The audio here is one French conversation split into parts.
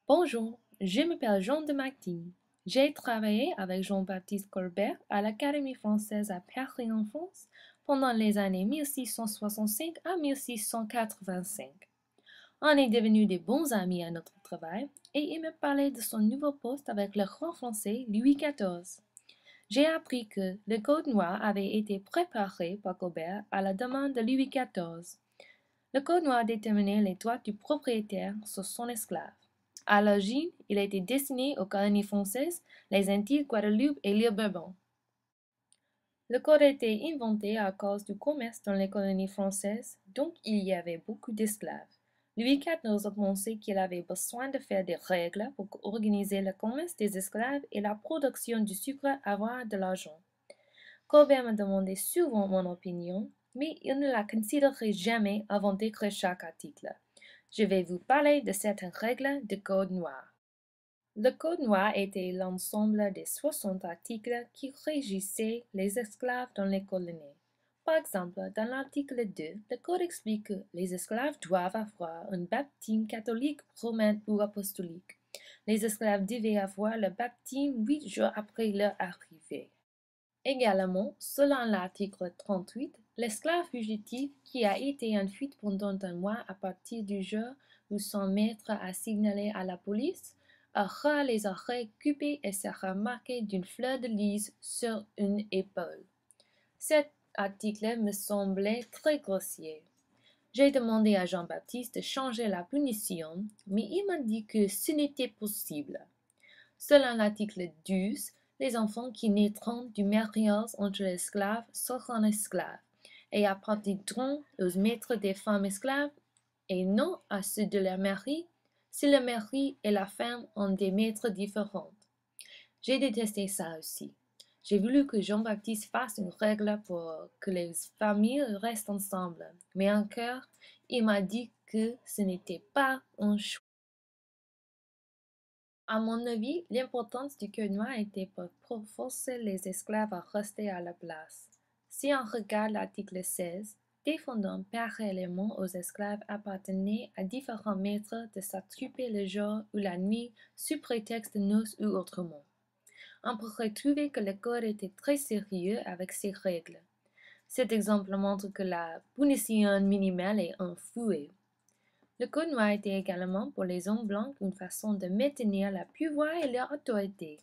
Bonjour, je m'appelle Jean de Martine. J'ai travaillé avec Jean-Baptiste Colbert à l'Académie française à Paris en France pendant les années 1665 à 1685. On est devenus de bons amis à notre travail et il me parlait de son nouveau poste avec le roi français Louis XIV. J'ai appris que le Code noir avait été préparé par Colbert à la demande de Louis XIV. Le Code noir déterminait les droits du propriétaire sur son esclave. À l'origine, il a été destiné aux colonies françaises, les Antilles, Guadeloupe et l'île Bourbon. Le code a été inventé à cause du commerce dans les colonies françaises, donc il y avait beaucoup d'esclaves. Louis XIV a pensé qu'il avait besoin de faire des règles pour organiser le commerce des esclaves et la production du sucre avoir de l'argent. Colbert me demandait souvent mon opinion, mais il ne la considérait jamais avant d'écrire chaque article. Je vais vous parler de certaines règles du Code noir. Le Code noir était l'ensemble des 60 articles qui régissaient les esclaves dans les colonies. Par exemple, dans l'article 2, le Code explique que les esclaves doivent avoir un baptême catholique, romain ou apostolique. Les esclaves devaient avoir le baptême 8 jours après leur arrivée. Également, selon l'article 38, l'esclave fugitif qui a été en fuite pendant un mois à partir du jour où son maître a signalé à la police aura les oreilles coupées et sera marqué d'une fleur de lys sur une épaule. Cet article me semblait très grossier. J'ai demandé à Jean-Baptiste de changer la punition, mais il m'a dit que ce n'était possible. Selon l'article 12, les enfants qui naîtront du mariage entre esclaves seront esclaves et appartiendront aux maîtres des femmes esclaves et non à ceux de leur mari si le mari et la femme ont des maîtres différents. J'ai détesté ça aussi. J'ai voulu que Jean-Baptiste fasse une règle pour que les familles restent ensemble, mais encore, il m'a dit que ce n'était pas un choix. À mon avis, l'importance du code noir était pour forcer les esclaves à rester à la place. Si on regarde l'article 16, défendant parallèlement aux esclaves appartenaient à différents maîtres de s'attriper le jour ou la nuit sous prétexte de noces ou autrement. On pourrait trouver que le code était très sérieux avec ses règles. Cet exemple montre que la punition minimale est un fouet. Le code noir était également pour les hommes blancs une façon de maintenir la pouvoir et leur autorité.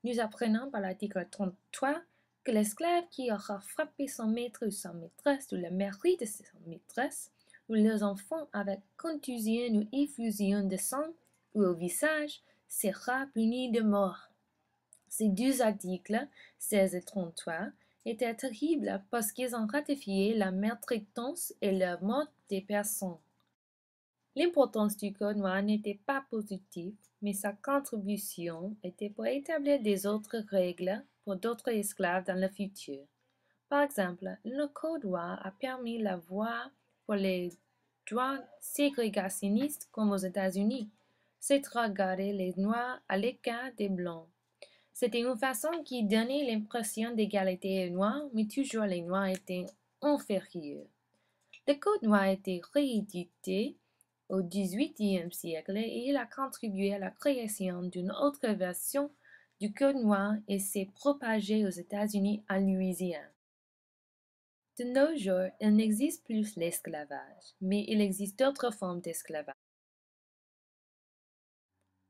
Nous apprenons par l'article 33 que l'esclave qui aura frappé son maître ou sa maîtresse ou le mari de sa maîtresse ou leurs enfants avec contusion ou effusion de sang ou au visage sera puni de mort. Ces deux articles, 16 et 33, étaient terribles parce qu'ils ont ratifié la maltraitance et la mort des personnes. L'importance du code noir n'était pas positive, mais sa contribution était pour établir des autres règles pour d'autres esclaves dans le futur. Par exemple, le code noir a permis la voie pour les droits ségrégationnistes comme aux États-Unis, c'est regarder les noirs à l'écart des blancs. C'était une façon qui donnait l'impression d'égalité aux noirs, mais toujours les noirs étaient inférieurs. Le code noir a été réédité au XVIIIe siècle et il a contribué à la création d'une autre version du code noir et s'est propagé aux États-Unis en Louisiane. De nos jours, il n'existe plus l'esclavage, mais il existe d'autres formes d'esclavage.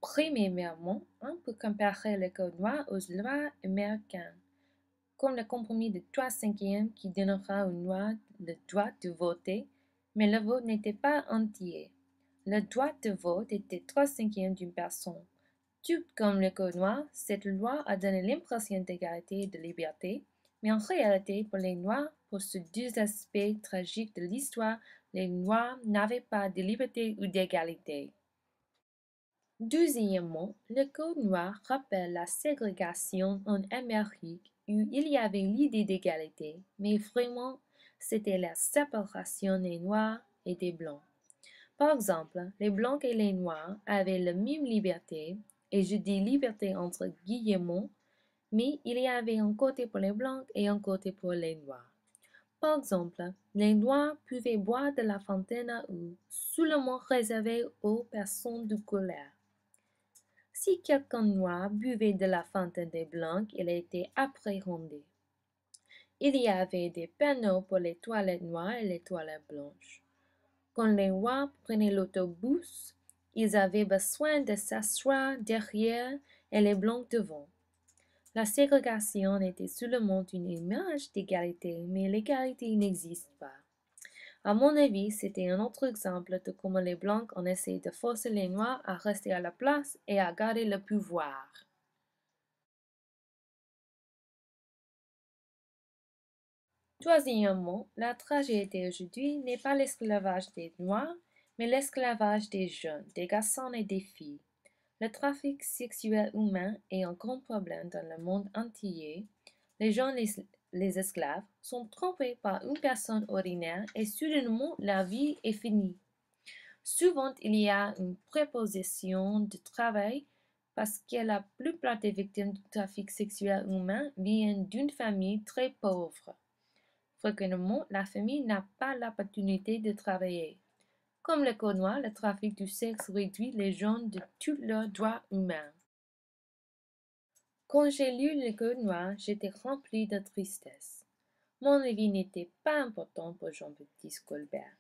Premièrement, on peut comparer le code noir aux lois américaines, comme le compromis de 3/5 qui donnera aux Noirs le droit de voter, mais le vote n'était pas entier. Le droit de vote était 3/5 d'une personne. Tout comme le Code noir, cette loi a donné l'impression d'égalité et de liberté, mais en réalité, pour les Noirs, pour ces deux aspects tragiques de l'histoire, les Noirs n'avaient pas de liberté ou d'égalité. Deuxièmement, le Code noir rappelle la ségrégation en Amérique où il y avait l'idée d'égalité, mais vraiment c'était la séparation des Noirs et des Blancs. Par exemple, les Blancs et les Noirs avaient la même liberté, et je dis liberté entre guillemets, mais il y avait un côté pour les Blancs et un côté pour les Noirs. Par exemple, les Noirs pouvaient boire de la fontaine à eau, seulement réservée aux personnes de couleur. Si quelqu'un noir buvait de la fontaine des Blancs, il était appréhendé. Il y avait des panneaux pour les toilettes noires et les toilettes blanches. Quand les noirs prenaient l'autobus, ils avaient besoin de s'asseoir derrière et les blancs devant. La ségrégation était seulement une image d'égalité, mais l'égalité n'existe pas. À mon avis, c'était un autre exemple de comment les blancs ont essayé de forcer les noirs à rester à la place et à garder le pouvoir. Troisièmement, la tragédie aujourd'hui n'est pas l'esclavage des Noirs, mais l'esclavage des jeunes, des garçons et des filles. Le trafic sexuel humain est un grand problème dans le monde entier. Les gens, les esclaves, sont trompés par une personne ordinaire et soudainement la vie est finie. Souvent, il y a une préposition de travail parce que la plupart des victimes du trafic sexuel humain viennent d'une famille très pauvre. Fréquemment, la famille n'a pas l'opportunité de travailler. Comme le Code noir, le trafic du sexe réduit les gens de tous leurs droits humains. Quand j'ai lu le Code noir, j'étais rempli de tristesse. Mon avis n'était pas important pour Jean-Baptiste Colbert.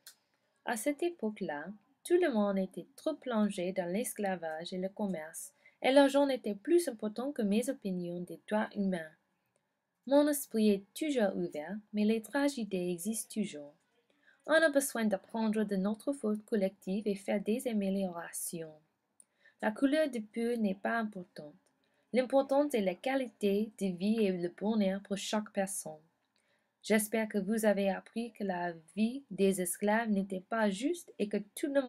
À cette époque-là, tout le monde était trop plongé dans l'esclavage et le commerce, et l'argent était plus important que mes opinions des droits humains. Mon esprit est toujours ouvert, mais les tragédies existent toujours. On a besoin d'apprendre de notre faute collective et faire des améliorations. La couleur de peau n'est pas importante. L'important est la qualité de vie et le bonheur pour chaque personne. J'espère que vous avez appris que la vie des esclaves n'était pas juste et que tout le